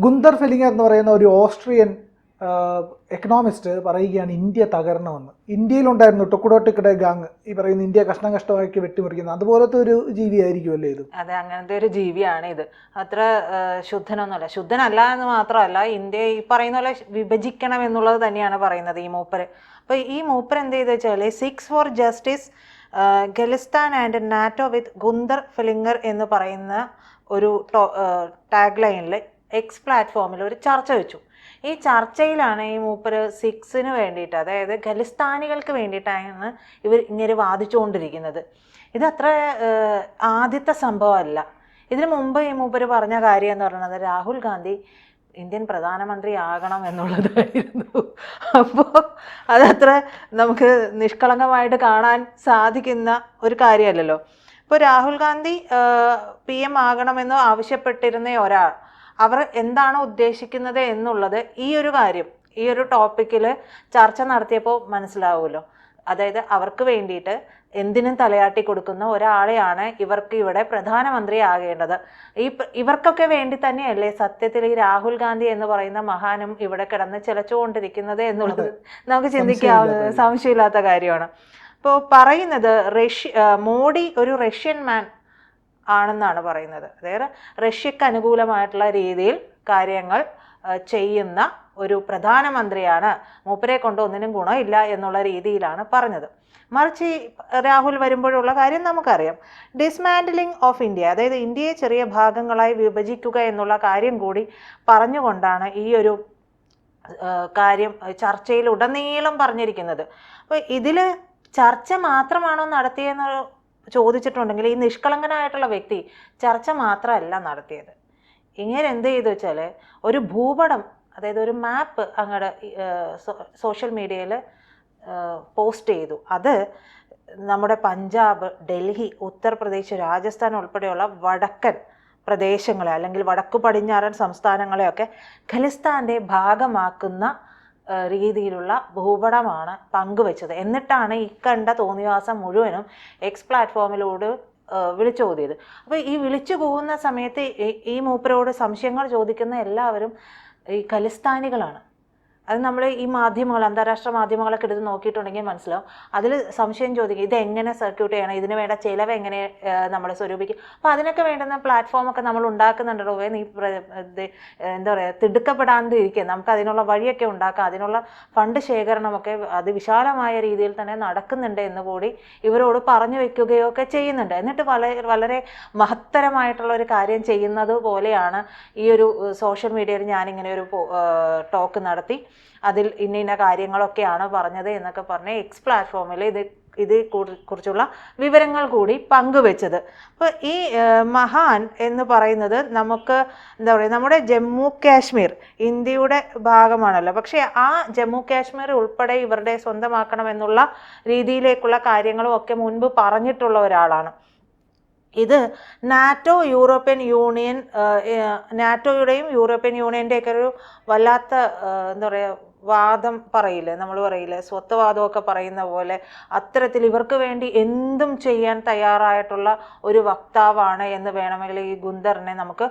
Gunther Fehlinger എന്ന് പറയുന്ന ഒരു ഓസ്ട്രിയൻ എക്കണോമിസ്റ്റ് പറയുകയാണ് ഇന്ത്യ തകരണമെന്ന്. ഇന്ത്യയിലുണ്ടായിരുന്നു ടൊക്കുഡോട്ടിക്കടെ ഗാങ്, ഈ പറയുന്ന ഇന്ത്യ കഷ്ണം കഷ്ടമാക്കി വെട്ടിമുറിക്കുന്നത്, അതുപോലത്തെ ഒരു ജീവിയായിരിക്കുമല്ലേ ഇത്? അതെ, അങ്ങനത്തെ ഒരു ജീവിയാണ് ഇത്. അത്ര ശുദ്ധനൊന്നുമല്ല. ശുദ്ധനല്ല എന്ന് മാത്രമല്ല, ഇന്ത്യ ഈ പറയുന്ന പോലെ വിഭജിക്കണം എന്നുള്ളത് തന്നെയാണ് പറയുന്നത് ഈ മൂപ്പര്. അപ്പോൾ ഈ മൂപ്പർ എന്ത് ചെയ്തു വെച്ചാൽ, 6 for Justice Khalistan and NATO with Gunther Fehlinger എന്ന് പറയുന്ന ഒരു ടാഗ് ലൈനിൽ എക്സ് പ്ലാറ്റ്ഫോമിൽ ഒരു ചർച്ച വെച്ചു. ഈ ചർച്ചയിലാണ് ഈ മൂപ്പർ 6ന് വേണ്ടിയിട്ട്, അതായത് ഖലിസ്ഥാനികൾക്ക് വേണ്ടിയിട്ടാണ് ഇങ്ങനെ വാദിച്ചുകൊണ്ടിരിക്കുന്നത്. ഇതത്ര ആദ്യത്തെ സംഭവമല്ല. ഇതിനു മുമ്പ് ഈ മൂപ്പർ പറഞ്ഞ കാര്യം എന്ന് പറയുന്നത് രാഹുൽ ഗാന്ധി ഇന്ത്യൻ പ്രധാനമന്ത്രി ആകണം എന്നുള്ളതായിരുന്നു. അപ്പോൾ അതത്ര നമുക്ക് നിഷ്കളങ്കമായിട്ട് കാണാൻ സാധിക്കുന്ന ഒരു കാര്യമല്ലല്ലോ. ഇപ്പോൾ രാഹുൽ ഗാന്ധി PM ആകണമെന്ന് ആവശ്യപ്പെട്ടിരുന്ന ഒരാൾ, അവർ എന്താണ് ഉദ്ദേശിക്കുന്നത് എന്നുള്ളത് ഈ ഒരു കാര്യം, ഈ ഒരു ടോപ്പിക്കിൽ ചർച്ച നടത്തിയപ്പോൾ മനസ്സിലാവുമല്ലോ. അതായത് അവർക്ക് വേണ്ടിയിട്ട് എന്തിനും തലയാട്ടി കൊടുക്കുന്ന ഒരാളെയാണ് ഇവർക്ക് ഇവിടെ പ്രധാനമന്ത്രി ആകേണ്ടത്. ഇവർക്കൊക്കെ വേണ്ടി തന്നെയല്ലേ സത്യത്തിൽ ഈ രാഹുൽ ഗാന്ധി എന്ന് പറയുന്ന മഹാനും ഇവിടെ കിടന്ന് ചിലച്ചുകൊണ്ടിരിക്കുന്നത് എന്നുള്ളത് നമുക്ക് ചിന്തിക്കാവുന്നത് സംശയമില്ലാത്ത കാര്യമാണ്. ഇപ്പോൾ പറയുന്നത് മോഡി ഒരു റഷ്യൻ മാൻ ആണെന്നാണ് പറയുന്നത്. അതായത് റഷ്യക്ക് അനുകൂലമായിട്ടുള്ള രീതിയിൽ കാര്യങ്ങൾ ചെയ്യുന്ന ഒരു പ്രധാനമന്ത്രിയാണ്, മൂപ്പരെ കൊണ്ട് ഒന്നിനും ഗുണമില്ല എന്നുള്ള രീതിയിലാണ് പറഞ്ഞത്. മറിച്ച് രാഹുൽ വരുമ്പോഴുള്ള കാര്യം നമുക്കറിയാം. ഡിസ്മാൻഡലിംഗ് ഓഫ് ഇന്ത്യ, അതായത് ഇന്ത്യയെ ചെറിയ ഭാഗങ്ങളായി വിഭജിക്കുക എന്നുള്ള കാര്യം കൂടി പറഞ്ഞുകൊണ്ടാണ് ഈ ഒരു കാര്യം ചർച്ചയിൽ ഉടനീളം പറഞ്ഞിരിക്കുന്നത്. അപ്പോൾ ഇതിൽ ചർച്ച മാത്രമാണോ നടത്തിയെന്ന് ചോദിച്ചിട്ടുണ്ടെങ്കിൽ ഈ നിഷ്കളങ്കനായിട്ടുള്ള വ്യക്തി ചർച്ച മാത്രമല്ല നടത്തിയത്. ഇങ്ങനെ എന്ത് ചെയ്തു വെച്ചാൽ ഒരു ഭൂപടം, അതായത് ഒരു മാപ്പ് അങ്ങോട്ട് സോഷ്യൽ മീഡിയയിൽ പോസ്റ്റ് ചെയ്തു. അത് നമ്മുടെ പഞ്ചാബ്, ഡൽഹി, ഉത്തർപ്രദേശ്, രാജസ്ഥാൻ ഉൾപ്പെടെയുള്ള വടക്കൻ പ്രദേശങ്ങളെ അല്ലെങ്കിൽ വടക്കു പടിഞ്ഞാറൻ സംസ്ഥാനങ്ങളെയൊക്കെ ഖലിസ്ഥാൻ്റെ ഭാഗമാക്കുന്ന രീതിയിലുള്ള ഭൂപടമാണ് പങ്കുവെച്ചത്. എന്നിട്ടാണ് ഈ കണ്ട തോന്നിവാസം മുഴുവനും എക്സ് പ്ലാറ്റ്ഫോമിലൂടെ വിളിച്ചോതിയത്. അപ്പോൾ ഈ വിളിച്ചു പോകുന്ന സമയത്ത് ഈ മൂപ്പരോട് സംശയങ്ങൾ ചോദിക്കുന്ന എല്ലാവരും ഈ ഖലിസ്ഥാനികളാണ്. അത് നമ്മൾ ഈ മാധ്യമങ്ങൾ, അന്താരാഷ്ട്ര മാധ്യമങ്ങളൊക്കെ എടുത്ത് നോക്കിയിട്ടുണ്ടെങ്കിൽ മനസ്സിലാവും. അതിൽ സംശയം ചോദിക്കും, ഇതെങ്ങനെ സർക്യൂട്ട് ചെയ്യണം, ഇതിന് വേണ്ട ചിലവ് എങ്ങനെ നമ്മൾ സ്വരൂപിക്കും. അപ്പോൾ അതിനൊക്കെ വേണ്ടുന്ന പ്ലാറ്റ്ഫോമൊക്കെ നമ്മൾ ഉണ്ടാക്കുന്നുണ്ടോ, നീ എന്താ പറയുക തിടുക്കപ്പെടാണ്ടിരിക്കുക, നമുക്ക് അതിനുള്ള വഴിയൊക്കെ ഉണ്ടാക്കാം, അതിനുള്ള ഫണ്ട് ശേഖരണമൊക്കെ അതിവിശാലമായ രീതിയിൽ തന്നെ നടക്കുന്നുണ്ട് എന്ന് കൂടി ഇവരോട് പറഞ്ഞു വെക്കുകയോ ഒക്കെ ചെയ്യുന്നുണ്ട്. എന്നിട്ട് വളരെ മഹത്തരമായിട്ടുള്ള ഒരു കാര്യം ചെയ്യുന്നത് പോലെയാണ് ഈ ഒരു സോഷ്യൽ മീഡിയയിൽ ഞാനിങ്ങനെ ഒരു ടോക്ക് നടത്തി, അതിൽ ഇന്ന കാര്യങ്ങളൊക്കെയാണ് പറഞ്ഞത് എന്നൊക്കെ പറഞ്ഞ് എക്സ് പ്ലാറ്റ്ഫോമിൽ ഇത് കുറിച്ചുള്ള വിവരങ്ങൾ കൂടി പങ്കുവെച്ചത്. അപ്പോൾ ഈ മഹാൻ എന്ന് പറയുന്നത് നമുക്ക് എന്താ പറയുക, നമ്മുടെ ജമ്മു കാശ്മീർ ഇന്ത്യയുടെ ഭാഗമാണല്ലോ. പക്ഷേ ആ ജമ്മു കാശ്മീർ ഉൾപ്പെടെ ഇവരുടെ സ്വന്തമാക്കണമെന്നുള്ള രീതിയിലേക്കുള്ള കാര്യങ്ങളും ഒക്കെ മുൻപ് പറഞ്ഞിട്ടുള്ള ഒരാളാണ്. ഇത് യൂറോപ്യൻ യൂണിയൻ, നാറ്റോയുടെയും യൂറോപ്യൻ യൂണിയൻ്റെയൊക്കെ ഒരു വല്ലാത്ത എന്താ പറയുക വാദം പറയില്ലേ, നമ്മൾ പറയില്ലേ സ്വത്വവാദമൊക്കെ പറയുന്ന പോലെ, അത്തരത്തിൽ ഇവർക്ക് വേണ്ടി എന്തും ചെയ്യാൻ തയ്യാറായിട്ടുള്ള ഒരു വക്താവാണ് എന്ന് വേണമെങ്കിൽ ഈ ഗുന്തറിനെ നമുക്ക്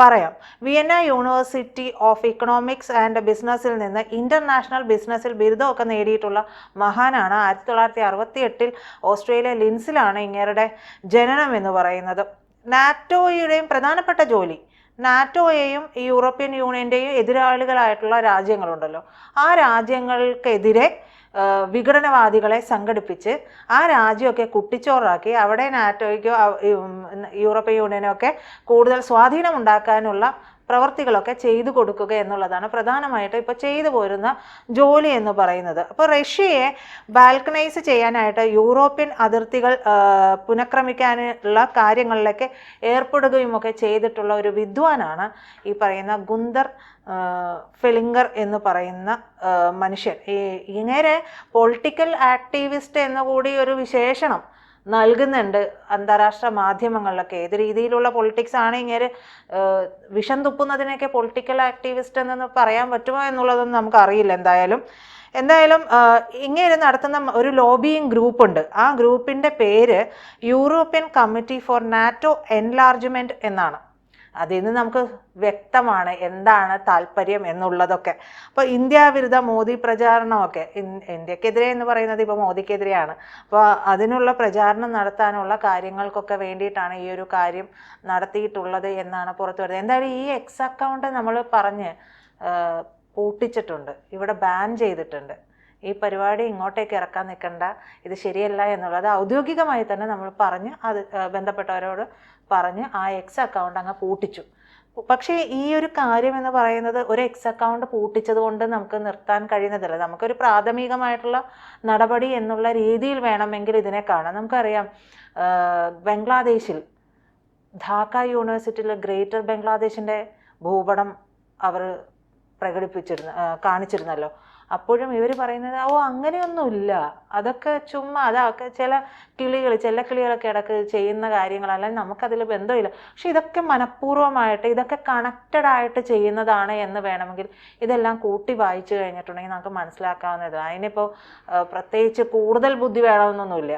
പറയാം. Vienna university of economics and ബിസിനസ്സിൽ നിന്ന് ഇൻ്റർനാഷണൽ ബിസിനസ്സിൽ ബിരുദമൊക്കെ നേടിയിട്ടുള്ള മഹാനാണ്. 1968 ഓസ്ട്രേലിയ ലിൻസിലാണ് ഇങ്ങേരുടെ ജനനം എന്ന് പറയുന്നത്. നാറ്റോയുടെയും പ്രധാനപ്പെട്ട ജോലി, നാറ്റോയെയും യൂറോപ്യൻ യൂണിയൻ്റെയും എതിരാളികളായിട്ടുള്ള രാജ്യങ്ങളുണ്ടല്ലോ, ആ രാജ്യങ്ങൾക്കെതിരെ വിഘടനവാദികളെ സംഘടിപ്പിച്ച് ആ രാജ്യമൊക്കെ കുട്ടിച്ചോറാക്കി അവിടെ നാറ്റോയ്ക്കോ യൂറോപ്യൻ യൂണിയനോ ഒക്കെ കൂടുതൽ സ്വാധീനം ഉണ്ടാക്കാനുള്ള പ്രവർത്തികളൊക്കെ ചെയ്തു കൊടുക്കുക എന്നുള്ളതാണ് പ്രധാനമായിട്ട് ഇപ്പോൾ ചെയ്തു പോരുന്ന ജോലി എന്ന് പറയുന്നത്. അപ്പോൾ റഷ്യയെ ബാൽക്കനൈസ് ചെയ്യാനായിട്ട് യൂറോപ്യൻ അതിർത്തികൾ പുനഃക്രമിക്കാനുള്ള കാര്യങ്ങളിലൊക്കെ ഏർപ്പെടുകയും ഒക്കെ ചെയ്തിട്ടുള്ള ഒരു വിദ്വാനാണ് ഈ പറയുന്ന ഗുന്തർ ഫെലിംഗർ എന്ന് പറയുന്ന മനുഷ്യൻ. ഇങ്ങനെ പൊളിറ്റിക്കൽ ആക്ടിവിസ്റ്റ് എന്ന കൂടി ഒരു വിശേഷണം നൽകുന്നുണ്ട് അന്താരാഷ്ട്ര മാധ്യമങ്ങളിലൊക്കെ. ഏത് രീതിയിലുള്ള പൊളിറ്റിക്സ് ആണ് ഇങ്ങനെ വിഷം തുപ്പുന്നതിനൊക്കെ പൊളിറ്റിക്കൽ ആക്ടിവിസ്റ്റ് എന്ന് പറയാൻ പറ്റുമോ എന്നുള്ളതൊന്നും നമുക്കറിയില്ല. എന്തായാലും ഇങ്ങനെ നടത്തുന്ന ഒരു ലോബിയിങ് ഗ്രൂപ്പുണ്ട്. ആ ഗ്രൂപ്പിൻ്റെ പേര് European committee for NATO enlargement എന്നാണ്. അതിൽ നിന്ന് നമുക്ക് വ്യക്തമാണ് എന്താണ് താല്പര്യം എന്നുള്ളതൊക്കെ. അപ്പോൾ ഇന്ത്യ വിരുദ്ധ മോദി പ്രചാരണമൊക്കെ, ഇന്ത്യക്കെതിരെ എന്ന് പറയുന്നത് ഇപ്പോൾ മോദിക്കെതിരെയാണ്. അപ്പോൾ അതിനുള്ള പ്രചാരണം നടത്താനുള്ള കാര്യങ്ങൾക്കൊക്കെ വേണ്ടിയിട്ടാണ് ഈ ഒരു കാര്യം നടത്തിയിട്ടുള്ളത് എന്നാണ് പുറത്തു വരുന്നത്. എന്തായാലും ഈ എക്സ് അക്കൗണ്ട് നമ്മൾ പറഞ്ഞ് പൂട്ടിച്ചിട്ടുണ്ട്, ഇവിടെ ബാൻ ചെയ്തിട്ടുണ്ട്. ഈ പരിപാടി ഇങ്ങോട്ടേക്ക് ഇറക്കാൻ നിൽക്കണ്ട, ഇത് ശരിയല്ല എന്നുള്ളത് ഔദ്യോഗികമായി തന്നെ നമ്മൾ പറഞ്ഞ് അത് ബന്ധപ്പെട്ടവരോട് പറഞ്ഞ് ആ എക്സ് അക്കൗണ്ട് അങ്ങ് പൂട്ടിച്ചു. പക്ഷേ ഈ ഒരു കാര്യം എന്ന് പറയുന്നത് ഒരു എക്സ് അക്കൗണ്ട് പൂട്ടിച്ചത് കൊണ്ട് നമുക്ക് നിർത്താൻ കഴിയുന്നതല്ല. നമുക്കൊരു പ്രാഥമികമായിട്ടുള്ള നടപടി എന്നുള്ള രീതിയിൽ വേണമെങ്കിൽ ഇതിനെ കാണാം. നമുക്കറിയാം ബംഗ്ലാദേശിൽ ധാക്ക യൂണിവേഴ്സിറ്റിയിൽ ഗ്രേറ്റർ ബംഗ്ലാദേശിൻ്റെ ഭൂപടം അവർ കാണിച്ചിരുന്നല്ലോ. അപ്പോഴും ഇവർ പറയുന്നത് അങ്ങനെയൊന്നുമില്ല, അതൊക്കെ ചുമ്മാ, അതൊക്കെ ചില കിളികളൊക്കെ ഇടയ്ക്ക് ചെയ്യുന്ന കാര്യങ്ങളല്ല, നമുക്കതിൽ ബന്ധമില്ല. പക്ഷെ ഇതൊക്കെ മനഃപൂർവ്വമായിട്ട്, ഇതൊക്കെ കണക്റ്റഡ് ആയിട്ട് ചെയ്യുന്നതാണ് എന്ന് വേണമെങ്കിൽ ഇതെല്ലാം കൂട്ടി വായിച്ചു കഴിഞ്ഞിട്ടുണ്ടെങ്കിൽ നമുക്ക് മനസ്സിലാക്കാവുന്നത്. അതിനിപ്പോൾ പ്രത്യേകിച്ച് കൂടുതൽ ബുദ്ധി വേണമെന്നൊന്നുമില്ല,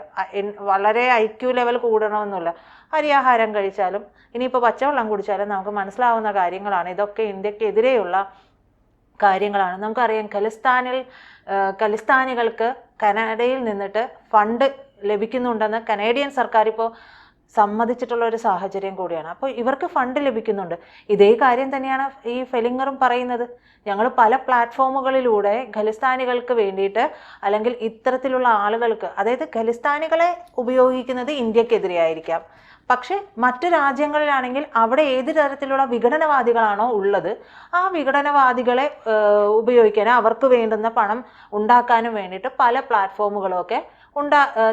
വളരെ IQ ലെവൽ കൂടണമെന്നില്ല. അരിയാഹാരം കഴിച്ചാലും ഇനിയിപ്പോൾ പച്ചവെള്ളം കുടിച്ചാലും നമുക്ക് മനസ്സിലാവുന്ന കാര്യങ്ങളാണ്. ഇതൊക്കെ ഇന്ത്യക്കെതിരെയുള്ള കാര്യങ്ങളാണ്. നമുക്കറിയാം ഖലിസ്ഥാനികൾക്ക് കനഡയിൽ നിന്നിട്ട് ഫണ്ട് ലഭിക്കുന്നുണ്ടെന്ന് കനേഡിയൻ സർക്കാർ ഇപ്പോൾ സമ്മതിച്ചിട്ടുള്ള ഒരു സാഹചര്യം കൂടിയാണ്. അപ്പോൾ ഇവർക്ക് ഫണ്ട് ലഭിക്കുന്നുണ്ട്. ഇതേ കാര്യം തന്നെയാണ് ഈ ഫെലിങ്ങറും പറയുന്നത്. ഞങ്ങൾ പല പ്ലാറ്റ്ഫോമുകളിലൂടെ ഖലിസ്ഥാനികൾക്ക് വേണ്ടിയിട്ട്, അല്ലെങ്കിൽ ഇത്തരത്തിലുള്ള ആളുകൾക്ക്, അതായത് ഖലിസ്ഥാനികളെ ഉപയോഗിക്കുന്നത് ഇന്ത്യക്കെതിരെയായിരിക്കാം, പക്ഷേ മറ്റു രാജ്യങ്ങളിലാണെങ്കിൽ അവിടെ ഏത് തരത്തിലുള്ള വിഘടനവാദികളാണോ ഉള്ളത് ആ വിഘടനവാദികളെ ഉപയോഗിക്കാനും അവർക്ക് വേണ്ടുന്ന പണം ഉണ്ടാക്കാനും വേണ്ടിയിട്ട് പല പ്ലാറ്റ്ഫോമുകളുമൊക്കെ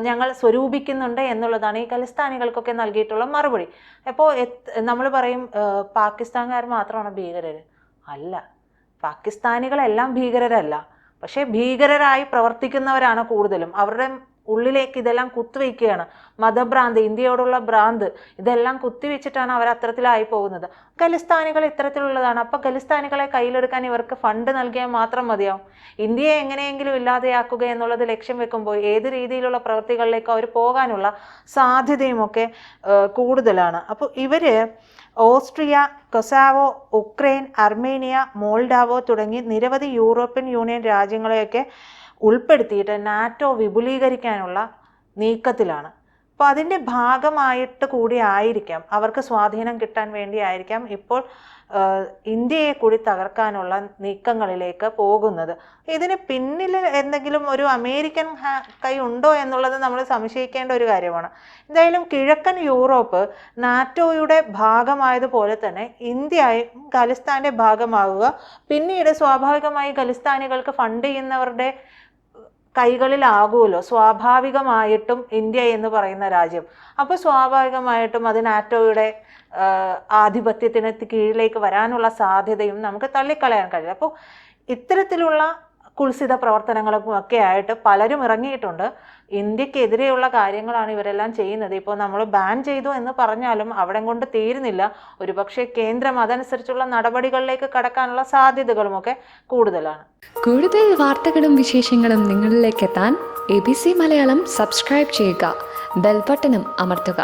ഞങ്ങൾ സ്വരൂപിക്കുന്നുണ്ട് എന്നുള്ളതാണ് ഈ ഖലിസ്ഥാനികൾക്കൊക്കെ നൽകിയിട്ടുള്ള മറുപടി. അപ്പോൾ നമ്മൾ പറയും പാകിസ്ഥാൻകാർ മാത്രമാണ് ഭീകരർ. അല്ല, പാകിസ്ഥാനികളെല്ലാം ഭീകരരല്ല, പക്ഷേ ഭീകരരായി പ്രവർത്തിക്കുന്നവരാണ് കൂടുതലും. അവരുടെ ഉള്ളിലേക്ക് ഇതെല്ലാം കുത്തിവെക്കുകയാണ്. മതഭ്രാന്ത്, ഇന്ത്യയോടുള്ള ഭ്രാന്ത്, ഇതെല്ലാം കുത്തിവെച്ചിട്ടാണ് അവർ അത്തരത്തിലായി പോകുന്നത്. ഖലിസ്ഥാനികൾ ഇത്തരത്തിലുള്ളതാണ്. അപ്പോൾ ഖലിസ്ഥാനികളെ കയ്യിലെടുക്കാൻ ഇവർക്ക് ഫണ്ട് നൽകിയാൽ മാത്രം മതിയാവും. ഇന്ത്യയെ എങ്ങനെയെങ്കിലും ഇല്ലാതെയാക്കുക എന്നുള്ളത് ലക്ഷ്യം വെക്കുമ്പോൾ ഏത് രീതിയിലുള്ള പ്രവൃത്തികളിലേക്ക് അവർ പോകാനുള്ള സാധ്യതയുമൊക്കെ കൂടുതലാണ്. അപ്പോൾ ഇവർ ഓസ്ട്രിയ, കൊസാവോ, ഉക്രൈൻ, അർമേനിയ, മോൾഡാവോ തുടങ്ങി നിരവധി യൂറോപ്യൻ യൂണിയൻ രാജ്യങ്ങളെയൊക്കെ ഉൾപ്പെടുത്തിയിട്ട് നാറ്റോ വിപുലീകരിക്കാനുള്ള നീക്കത്തിലാണ്. അപ്പോൾ അതിൻ്റെ ഭാഗമായിട്ട് കൂടി ആയിരിക്കാം, അവർക്ക് സ്വാധീനം കിട്ടാൻ വേണ്ടി ആയിരിക്കാം ഇപ്പോൾ ഇന്ത്യയെ കൂടി തകർക്കാനുള്ള നീക്കങ്ങളിലേക്ക് പോകുന്നത്. ഇതിന് പിന്നിൽ എന്തെങ്കിലും ഒരു അമേരിക്കൻ കൈ ഉണ്ടോ എന്നുള്ളത് നമ്മൾ സംശയിക്കേണ്ട ഒരു കാര്യമാണ്. എന്തായാലും കിഴക്കൻ യൂറോപ്പ് നാറ്റോയുടെ ഭാഗമായതുപോലെ തന്നെ ഇന്ത്യയും ഖലിസ്ഥാൻ്റെ ഭാഗമാകുക, പിന്നീട് സ്വാഭാവികമായി ഖലിസ്ഥാനികൾക്ക് ഫണ്ട് ചെയ്യുന്നവരുടെ കൈകളിലാകുമല്ലോ സ്വാഭാവികമായിട്ടും ഇന്ത്യ എന്ന് പറയുന്ന രാജ്യം. അപ്പോൾ സ്വാഭാവികമായിട്ടും അത് നാറ്റോയുടെ ആധിപത്യത്തിന് കീഴിലേക്ക് വരാനുള്ള സാധ്യതയും നമുക്ക് തള്ളിക്കളയാൻ കഴിയില്ല. അപ്പോൾ ഇത്തരത്തിലുള്ള കുൽസിത പ്രവർത്തനങ്ങളും ഒക്കെ ആയിട്ട് പലരും ഇറങ്ങിയിട്ടുണ്ട്. ഇന്ത്യക്കെതിരെയുള്ള കാര്യങ്ങളാണ് ഇവരെല്ലാം ചെയ്യുന്നത്. ഇപ്പോൾ നമ്മൾ ബാൻ ചെയ്തു എന്ന് പറഞ്ഞാലും അവിടെ കൊണ്ട് തീരുന്നില്ല. ഒരുപക്ഷെ കേന്ദ്രം അതനുസരിച്ചുള്ള നടപടികളിലേക്ക് കടക്കാനുള്ള സാധ്യതകളുമൊക്കെ കൂടുതലാണ്. കൂടുതൽ വാർത്തകളും വിശേഷങ്ങളും നിങ്ങളിലേക്ക് എത്താൻ ABC മലയാളം സബ്സ്ക്രൈബ് ചെയ്യുക, ബെൽ ബട്ടണും അമർത്തുക.